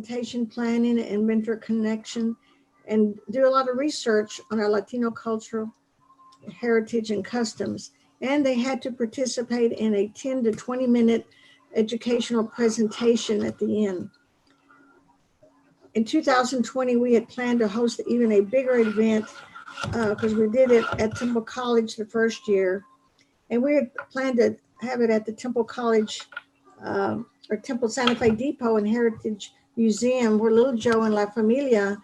presentation planning and mentor connection, and do a lot of research on our Latino cultural heritage and customs. And they had to participate in a 10 to 20 minute educational presentation at the end. In 2020, we had planned to host even a bigger event because we did it at Temple College the first year. And we had planned to have it at the Temple College or Temple Santa Fe Depot and Heritage Museum, where Little Joe and La Familia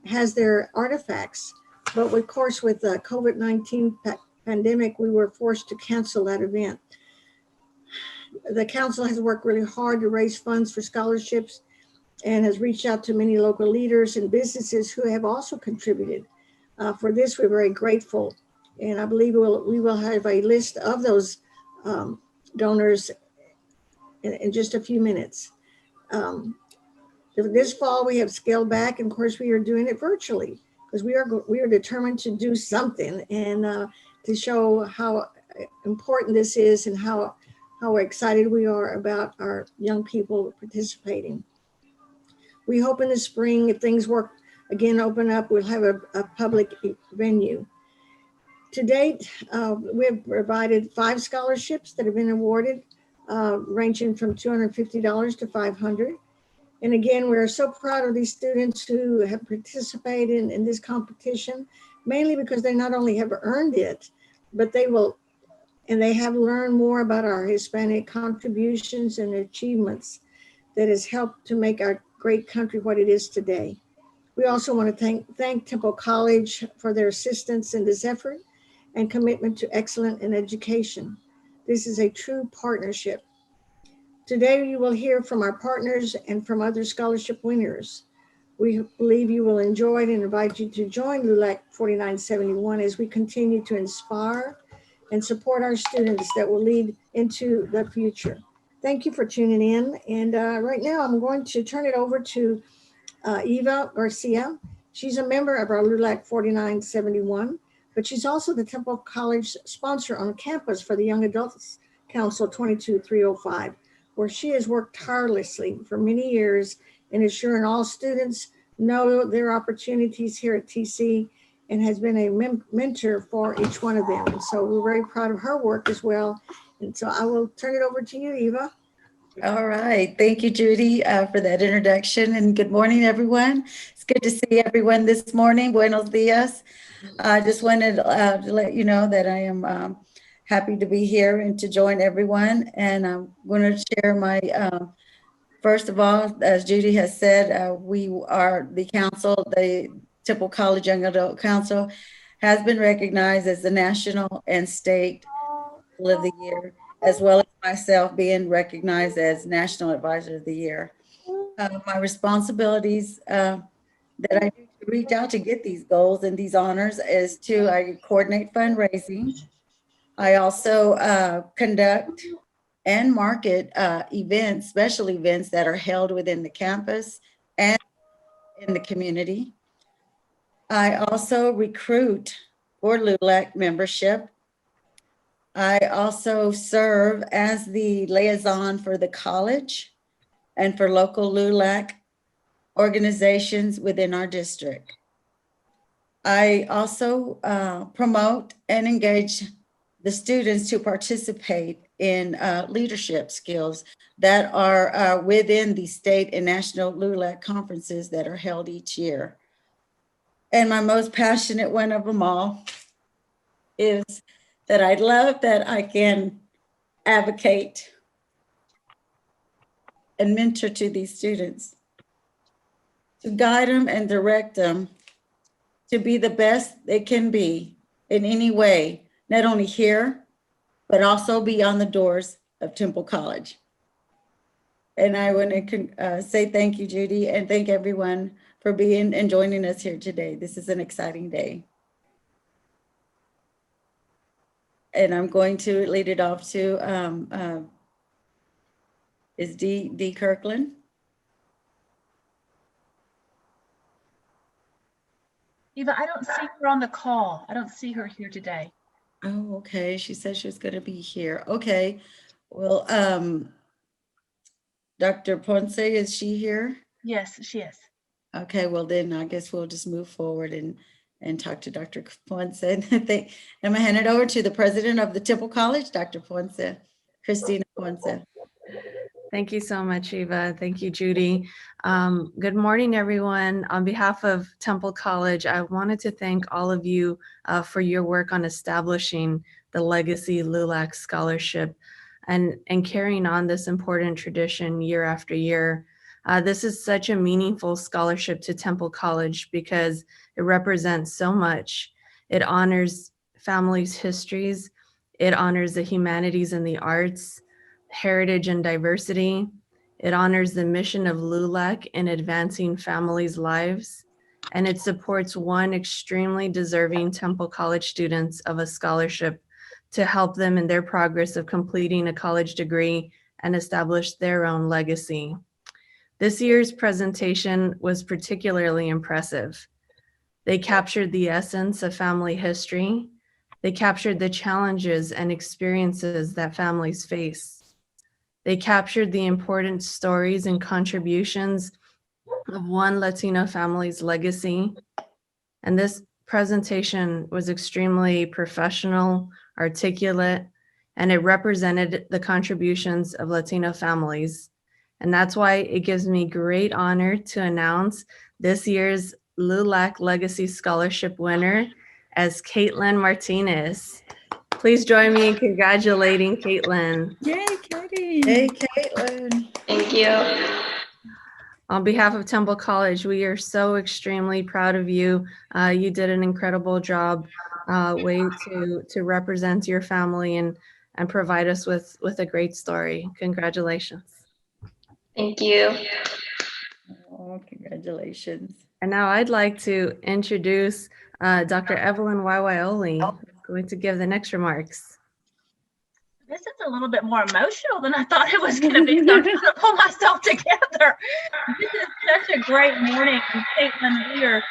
has their artifacts. But of course, with the COVID-19 pandemic, we were forced to cancel that event. The council has worked really hard to raise funds for scholarships and has reached out to many local leaders and businesses who have also contributed. For this, we're very grateful. And I believe we will have a list of those donors in just a few minutes. This fall, we have scaled back, and of course, we are doing it virtually because we are determined to do something and to show how important this is and how excited we are about our young people participating. We hope in the spring, if things work again, open up, we'll have a public venue. To date, we have provided 5 scholarships that have been awarded, ranging from $250 to $500. And again, we're so proud of these students who have participated in this competition, mainly because they not only have earned it, but they have learned more about our Hispanic contributions and achievements that has helped to make our great country what it is today. We also want to thank Temple College for their assistance in this effort and commitment to excellence in education. This is a true partnership. Today, you will hear from our partners and from other scholarship winners. We believe you will enjoy it and invite you to join LULAC 4971 as we continue to inspire and support our students that will lead into the future. Thank you for tuning in. And right now, I'm going to turn it over to Eva Garcia. She's a member of our LULAC 4971, but she's also the Temple College sponsor on campus for the Young Adults Council 22305, where she has worked tirelessly for many years in ensuring all students know their opportunities here at TC and has been a mentor for each one of them. And so we're very proud of her work as well. And so I will turn it over to you, Eva. All right. Thank you, Judy, for that introduction. And good morning, everyone. It's good to see everyone this morning. Buenos dias. I just wanted to let you know that I am happy to be here and to join everyone. And I'm going to share my, first of all, as Judy has said, we are the council, the Temple College Young Adult Council has been recognized as the national and state of the year, as well as myself being recognized as National Advisor of the Year. My responsibilities that I do to reach out to get these goals and these honors is I coordinate fundraising. I also conduct and market events, special events that are held within the campus and in the community. I also recruit for LULAC membership. I also serve as the liaison for the college and for local LULAC organizations within our district. I also promote and engage the students to participate in leadership skills that are within the state and national LULAC conferences that are held each year. And my most passionate one of them all is that I love that I can advocate and mentor to these students, to guide them and direct them to be the best they can be in any way, not only here, but also beyond the doors of Temple College. And I want to say thank you, Judy, and thank everyone for being and joining us here today. This is an exciting day. And I'm going to lead it off to, is Dee Kirkland? Eva, I don't see her on the call. I don't see her here today. Oh, okay. She said she was going to be here. Okay. Well, Dr. Ponce, is she here? Yes, she is. Okay, well then I guess we'll just move forward and talk to Dr. Ponce. I'm gonna hand it over to the president of the Temple College, Dr. Ponce, Christina Ponce. Thank you so much, Eva. Thank you, Judy. Good morning, everyone. On behalf of Temple College, I wanted to thank all of you for your work on establishing the Legacy LULAC Scholarship and carrying on this important tradition year after year. This is such a meaningful scholarship to Temple College because it represents so much. It honors families' histories. It honors the humanities and the arts, heritage and diversity. It honors the mission of LULAC in advancing families' lives, and it supports one extremely deserving Temple College students of a scholarship to help them in their progress of completing a college degree and establish their own legacy. This year's presentation was particularly impressive. They captured the essence of family history. They captured the challenges and experiences that families face. They captured the important stories and contributions of one Latino family's legacy. And this presentation was extremely professional, articulate, and it represented the contributions of Latino families. And that's why it gives me great honor to announce this year's LULAC Legacy Scholarship winner as Caitlin Martinez. Please join me in congratulating Caitlin. Yay, Katie. Hey, Caitlin. Thank you. On behalf of Temple College, we are so extremely proud of you. You did an incredible job way to represent your family and provide us with a great story. Congratulations. Thank you. Oh, congratulations. And now I'd like to introduce Dr. Evelyn Waiwaioli, who's going to give the next remarks. This is a little bit more emotional than I thought it was going to be. So I'm trying to pull myself together. This is such a great morning. And Caitlin, we are.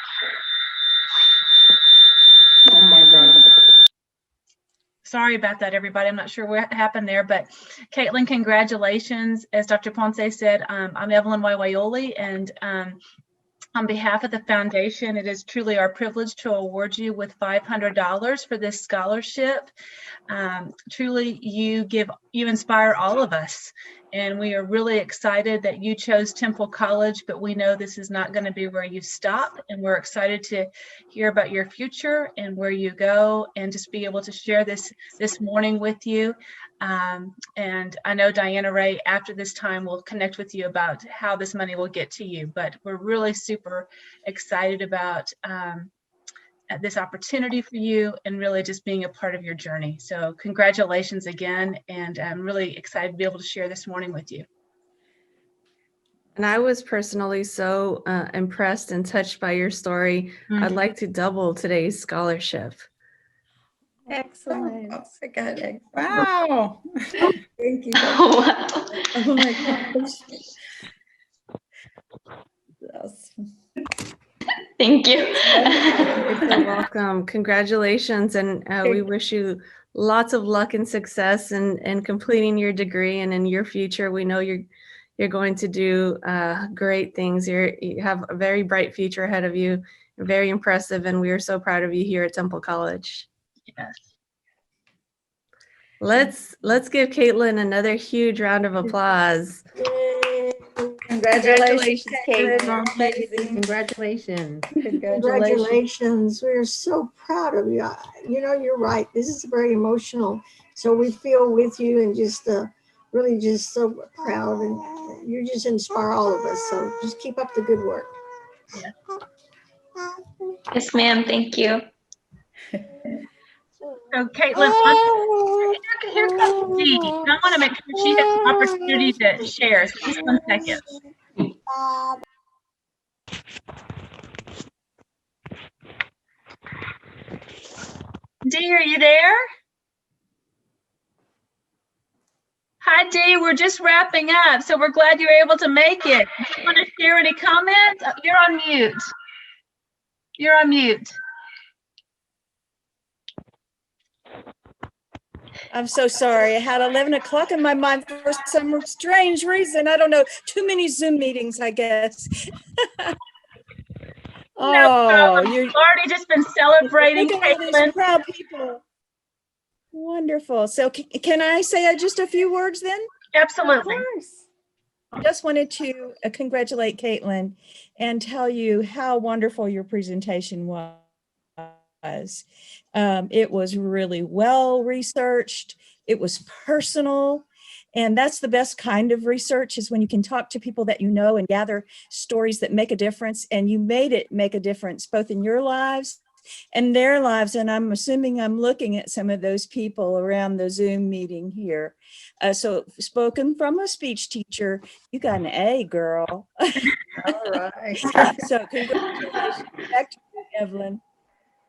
Oh my God. Sorry about that, everybody. I'm not sure what happened there, but Caitlin, congratulations. As Dr. Ponce said, I'm Evelyn Waiwaioli, and on behalf of the foundation, it is truly our privilege to award you with $500 for this scholarship. Truly, you inspire all of us, and we are really excited that you chose Temple College, but we know this is not going to be where you stop, and we're excited to hear about your future and where you go, and just be able to share this morning with you. And I know Diana Ray, after this time, will connect with you about how this money will get to you, but we're really super excited about this opportunity for you and really just being a part of your journey. So congratulations again, and I'm really excited to be able to share this morning with you. And I was personally so impressed and touched by your story. I'd like to double today's scholarship. Excellent. Oh my God. Wow. Thank you. Oh, wow. Oh my gosh. Yes. Thank you. You're so welcome. Congratulations. And we wish you lots of luck and success in completing your degree and in your future. We know you're going to do great things. You have a very bright future ahead of you. Very impressive. And we are so proud of you here at Temple College. Yes. Let's give Caitlin another huge round of applause. Congratulations, Caitlin. Amazing. Congratulations. Congratulations. We're so proud of you. You know, you're right. This is very emotional. So we feel with you and just really just so proud. And you just inspire all of us. So just keep up the good work. Yeah. Yes, ma'am. Thank you. So Caitlin, here comes Dee. And I want to make sure she has an opportunity to share. So just 1 second. Dee, are you there? Hi, Dee. We're just wrapping up, so we're glad you were able to make it. Do you want to share any comments? You're on mute. You're on mute. I'm so sorry. I had 11 o'clock in my mind for some strange reason. I don't know. Too many Zoom meetings, I guess. Oh, you're We've already just been celebrating, look at all these Caitlin. proud people. Wonderful. So can I say just a few words then? Absolutely. I just wanted to congratulate Caitlin and tell you how wonderful your presentation was. It was really well researched. It was personal. And that's the best kind of research, is when you can talk to people that you know and gather stories that make a difference. And you made it make a difference both in your lives and their lives. And I'm assuming I'm looking at some of those people around the Zoom meeting here. So spoken from a speech teacher, you got an A, girl. All right. So congratulations. Back to you, Evelyn.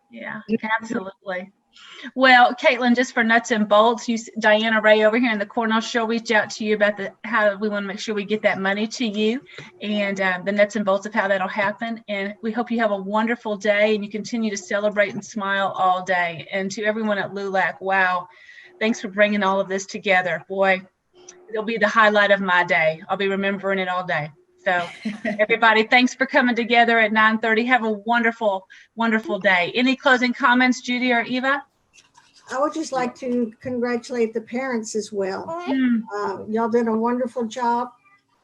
Yeah, absolutely. Well, Caitlin, just for nuts and bolts, Diana Ray over here in the corner, she'll reach out to you about how we want to make sure we get that money to you, and the nuts and bolts of how that'll happen. And we hope you have a wonderful day and you continue to celebrate and smile all day. And to everyone at LULAC, wow, thanks for bringing all of this together. Boy, it'll be the highlight of my day. I'll be remembering it all day. So everybody, thanks for coming together at 9:30. Have a wonderful, wonderful day. Any closing comments, Judy or Eva? I would just like to congratulate the parents as well. Mm. Y'all did a wonderful job,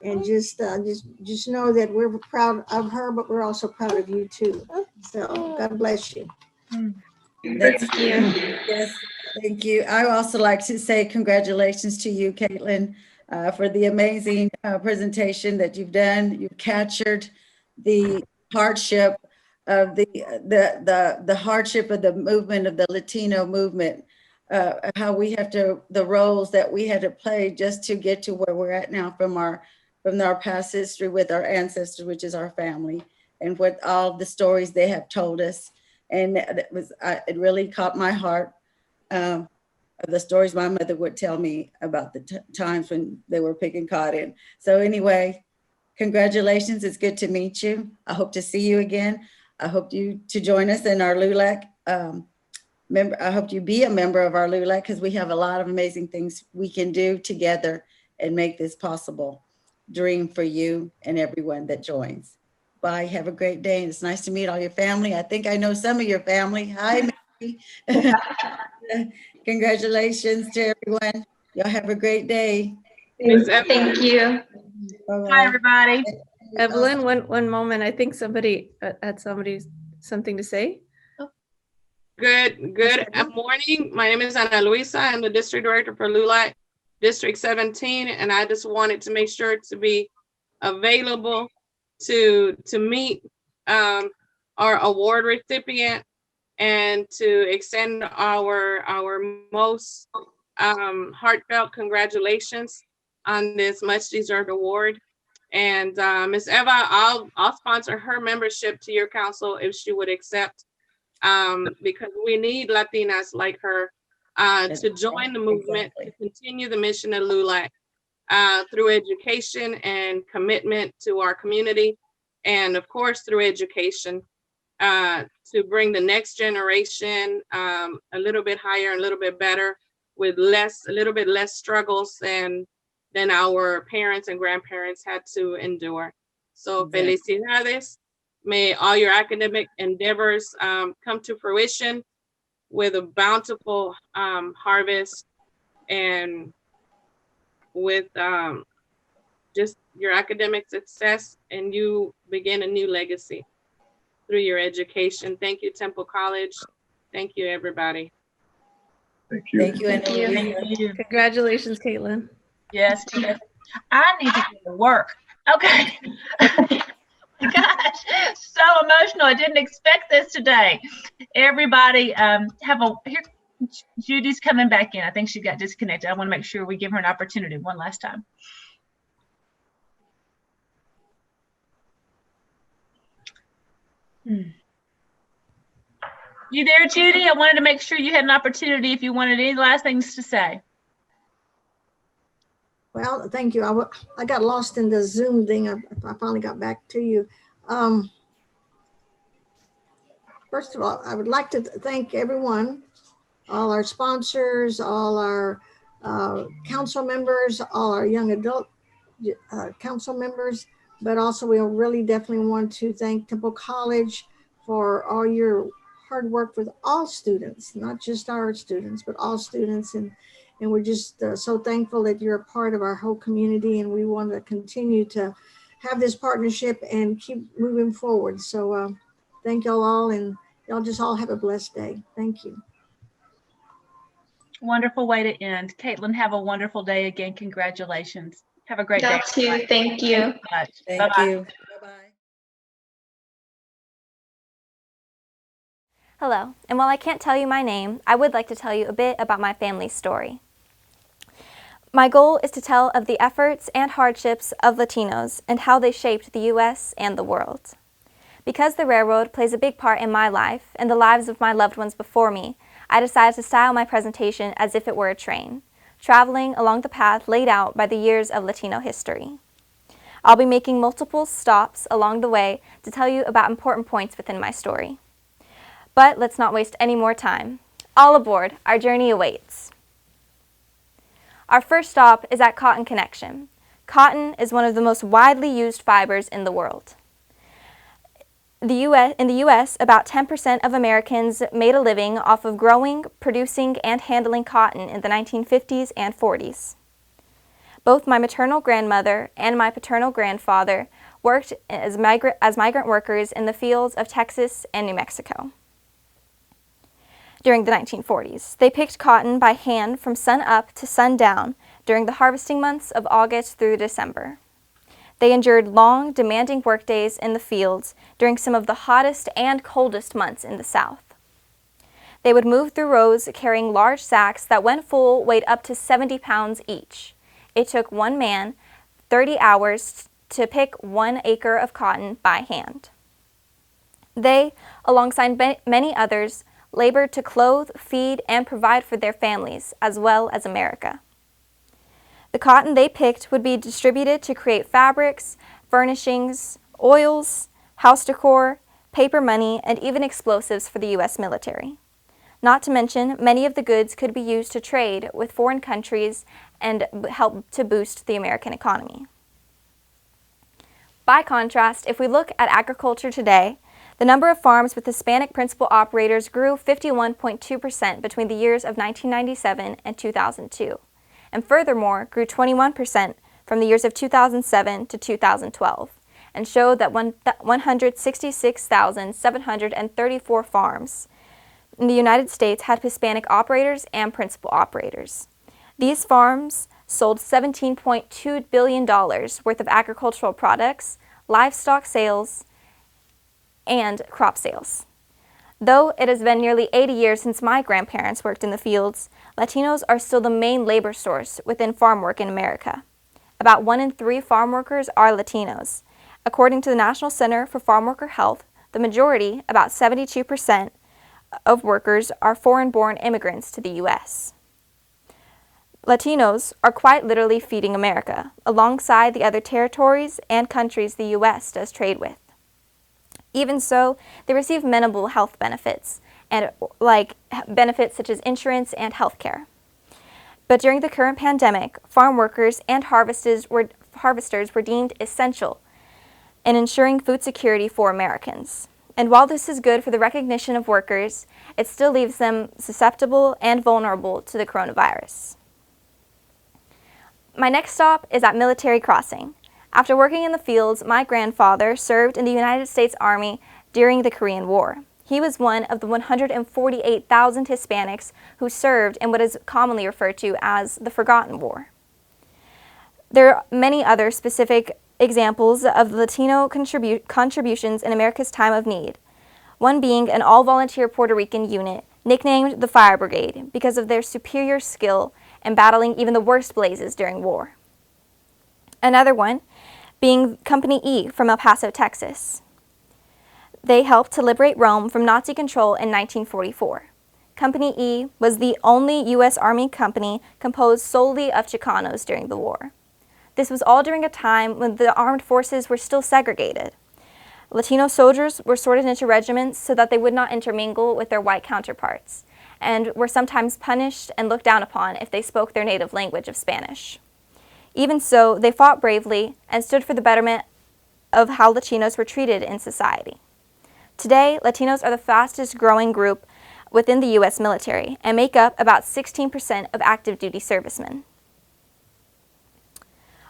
and just know that we're proud of her, but we're also proud of you too. So God bless you. That's Thank you. Yes, thank you. I would also like to say congratulations to you, Caitlin, for the amazing presentation that you've done. You've captured the hardship of the hardship of the movement, of the Latino movement, how we have to, the roles that we had to play just to get to where we're at now from our past history with our ancestors, which is our family, and what all the stories they have told us. And it really caught my heart. The stories my mother would tell me about the times when they were picking cotton. So anyway, congratulations. It's good to meet you. I hope to see you again. I hope you to join us in our LULAC. I hope you be a member of our LULAC, because we have a lot of amazing things we can do together and make this possible. Dream for you and everyone that joins. Bye. Have a great day. And it's nice to meet all your family. I think I know some of your family. Hi, Mary. Congratulations to everyone. Y'all have a great day. Thank you. Bye-bye. Hi, everybody. Evelyn, one moment. I think somebody had something to say. Good morning. My name is Ana Luisa. I'm the district director for LULAC District 17, and I just wanted to make sure to be available to meet our award recipient and to extend our most heartfelt congratulations on this much deserved award. And Ms. Eva, I'll sponsor her membership to your council if she would accept, because we need Latinas like her to join the movement, to continue the mission of LULAC through education and commitment to our community, and of course through education to bring the next generation a little bit higher, a little bit better, with a little bit less struggles than our parents and grandparents had to endure. So felicidades. May all your academic endeavors come to fruition with a bountiful harvest, and with just your academic success, and you begin a new legacy through your education. Thank you, Temple College. Thank you, everybody. Thank you. Thank you. Thank you. Thank you. Congratulations, Caitlin. Yes, I need to get to work. Okay. Gosh, so emotional. I didn't expect this today. Everybody, here, Judy's coming back in. I think she got disconnected. I want to make sure we give her an opportunity one last time. You there, Judy? I wanted to make sure you had an opportunity if you wanted any last things to say. Well, thank you. I got lost in the Zoom thing. I finally got back to you. First of all, I would like to thank everyone all our sponsors, all our council members, all our young adult council members, but also we really definitely want to thank Temple College for all your hard work with all students, not just our students, but all students. And we're just so thankful that you're a part of our whole community, and we want to continue to have this partnership and keep moving forward. So thank y'all all, and y'all just all have a blessed day. Thank you. Wonderful way to end. Caitlin, have a wonderful day again. Congratulations. Have a great day. That too. Thank you. Thank you so much. Thank Bye-bye. you. Bye-bye. Hello, and while I can't tell you my name, I would like to tell you a bit about my family's story. My goal is to tell of the efforts and hardships of Latinos and how they shaped the U.S. and the world. Because the railroad plays a big part in my life and the lives of my loved ones before me, I decided to style my presentation as if it were a train, traveling along the path laid out by the years of Latino history. I'll be making multiple stops along the way to tell you about important points within my story. But let's not waste any more time. All aboard, our journey awaits. Our first stop is at Cotton Connection. Cotton is one of the most widely used fibers in the world. In the U.S., about 10% of Americans made a living off of growing, producing, and handling cotton in the 1950s and 40s. Both my maternal grandmother and my paternal grandfather worked as migrant workers in the fields of Texas and New Mexico. During the 1940s, they picked cotton by hand from sun up to sundown during the harvesting months of August through December. They endured long, demanding workdays in the fields during some of the hottest and coldest months in the South. They would move through rows carrying large sacks that, when full, weighed up to 70 pounds each. It took one man 30 hours to pick 1 acre of cotton by hand. They, alongside many others, labored to clothe, feed, and provide for their families, as well as America. The cotton they picked would be distributed to create fabrics, furnishings, oils, house decor, paper money, and even explosives for the U.S. military. Not to mention, many of the goods could be used to trade with foreign countries and help to boost the American economy. By contrast, if we look at agriculture today, the number of farms with Hispanic principal operators grew 51.2% between the years of 1997 and 2002, and furthermore grew 21% from the years of 2007 to 2012, and showed that 166,734 farms in the United States had Hispanic operators and principal operators. These farms sold $17.2 billion worth of agricultural products, livestock sales, and crop sales. Though it has been nearly 80 years since my grandparents worked in the fields, Latinos are still the main labor source within farm work in America. About 1 in 3 farm workers are Latinos. According to the National Center for Farm Worker Health, the majority, about 72%, of workers are foreign-born immigrants to the U.S. Latinos are quite literally feeding America, alongside the other territories and countries the U.S. does trade with. Even so, they receive minimal health benefits, and like benefits such as insurance and health care. But during the current pandemic, farm workers and harvesters were deemed essential in ensuring food security for Americans. And while this is good for the recognition of workers, it still leaves them susceptible and vulnerable to the coronavirus. My next stop is at Military Crossing. After working in the fields, my grandfather served in the United States Army during the Korean War. He was one of the 148,000 Hispanics who served in what is commonly referred to as the Forgotten War. There are many other specific examples of Latino contributions in America's time of need, one being an all-volunteer Puerto Rican unit nicknamed the Fire Brigade because of their superior skill in battling even the worst blazes during war. Another one being Company E from El Paso, Texas. They helped to liberate Rome from Nazi control in 1944. Company E was the only U.S. Army company composed solely of Chicanos during the war. This was all during a time when the armed forces were still segregated. Latino soldiers were sorted into regiments so that they would not intermingle with their white counterparts. and were sometimes punished and looked down upon if they spoke their native language of Spanish. Even so, they fought bravely and stood for the betterment of how Latinos were treated in society. Today, Latinos are the fastest growing group within the U.S. military and make up about 16% of active duty servicemen.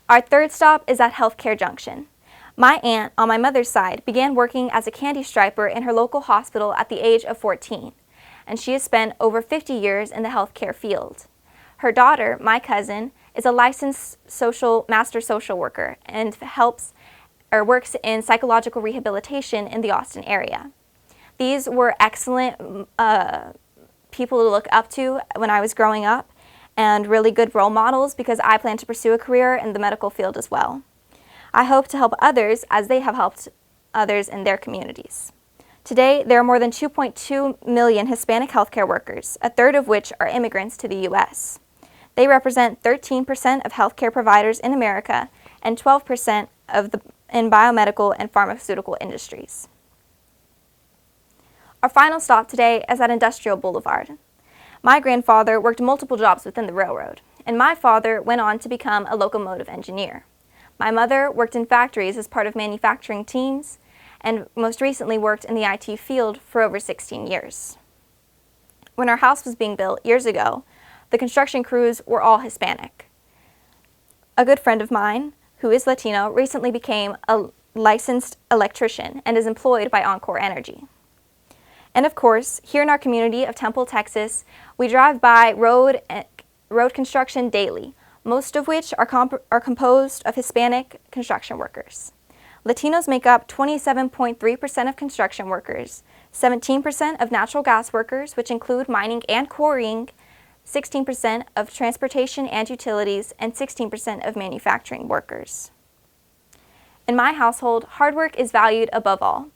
Our third stop is at Healthcare Junction. My aunt on my mother's side began working as a candy striper in her local hospital at the age of 14, and she has spent over 50 years in the healthcare field. Her daughter, my cousin, is a licensed master social worker and works in psychological rehabilitation in the Austin area. These were excellent people to look up to when I was growing up, and really good role models because I plan to pursue a career in the medical field as well. I hope to help others as they have helped others in their communities. Today, there are more than 2.2 million Hispanic healthcare workers, a third of which are immigrants to the U.S. They represent 13% of healthcare providers in America and 12% in biomedical and pharmaceutical industries. Our final stop today is at Industrial Boulevard. My grandfather worked multiple jobs within the railroad, and my father went on to become a locomotive engineer. My mother worked in factories as part of manufacturing teams, and most recently worked in the IT field for over 16 years. When our house was being built years ago, the construction crews were all Hispanic. A good friend of mine, who is Latino, recently became a licensed electrician and is employed by Encore Energy. And of course, here in our community of Temple, Texas, we drive by road construction daily, most of which are composed of Hispanic construction workers. Latinos make up 27.3% of construction workers, 17% of natural gas workers, which include mining and quarrying, 16% of transportation and utilities, and 16% of manufacturing workers. In my household, hard work is valued above all.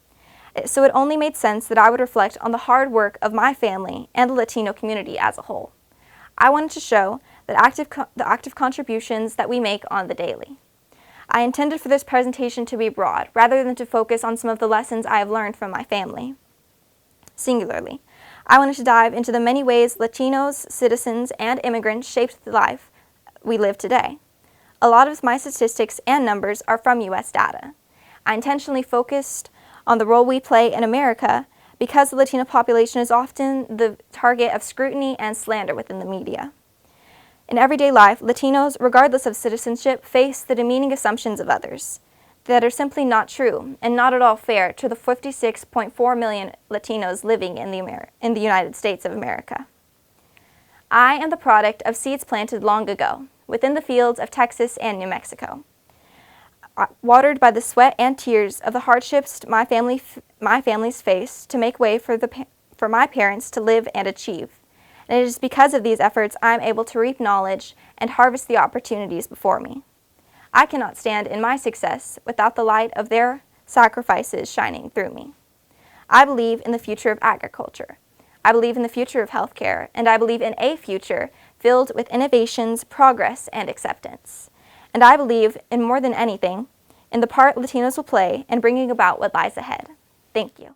So it only made sense that I would reflect on the hard work of my family and the Latino community as a whole. I wanted to show that the active contributions that we make on the daily. I intended for this presentation to be broad, rather than to focus on some of the lessons I have learned from my family. Singularly, I wanted to dive into the many ways Latinos, citizens, and immigrants shaped the life we live today. A lot of my statistics and numbers are from U.S. data. I intentionally focused on the role we play in America because the Latino population is often the target of scrutiny and slander within the media. In everyday life, Latinos, regardless of citizenship, face the demeaning assumptions of others that are simply not true and not at all fair to the 56.4 million Latinos living in the United States of America. I am the product of seeds planted long ago within the fields of Texas and New Mexico, watered by the sweat and tears of the hardships my families faced to make way for my parents to live and achieve. And it is because of these efforts I am able to reap knowledge and harvest the opportunities before me. I cannot stand in my success without the light of their sacrifices shining through me. I believe in the future of agriculture. I believe in the future of healthcare, and I believe in a future filled with innovations, progress, and acceptance. And I believe, in more than anything, in the part Latinos will play in bringing about what lies ahead. Thank you.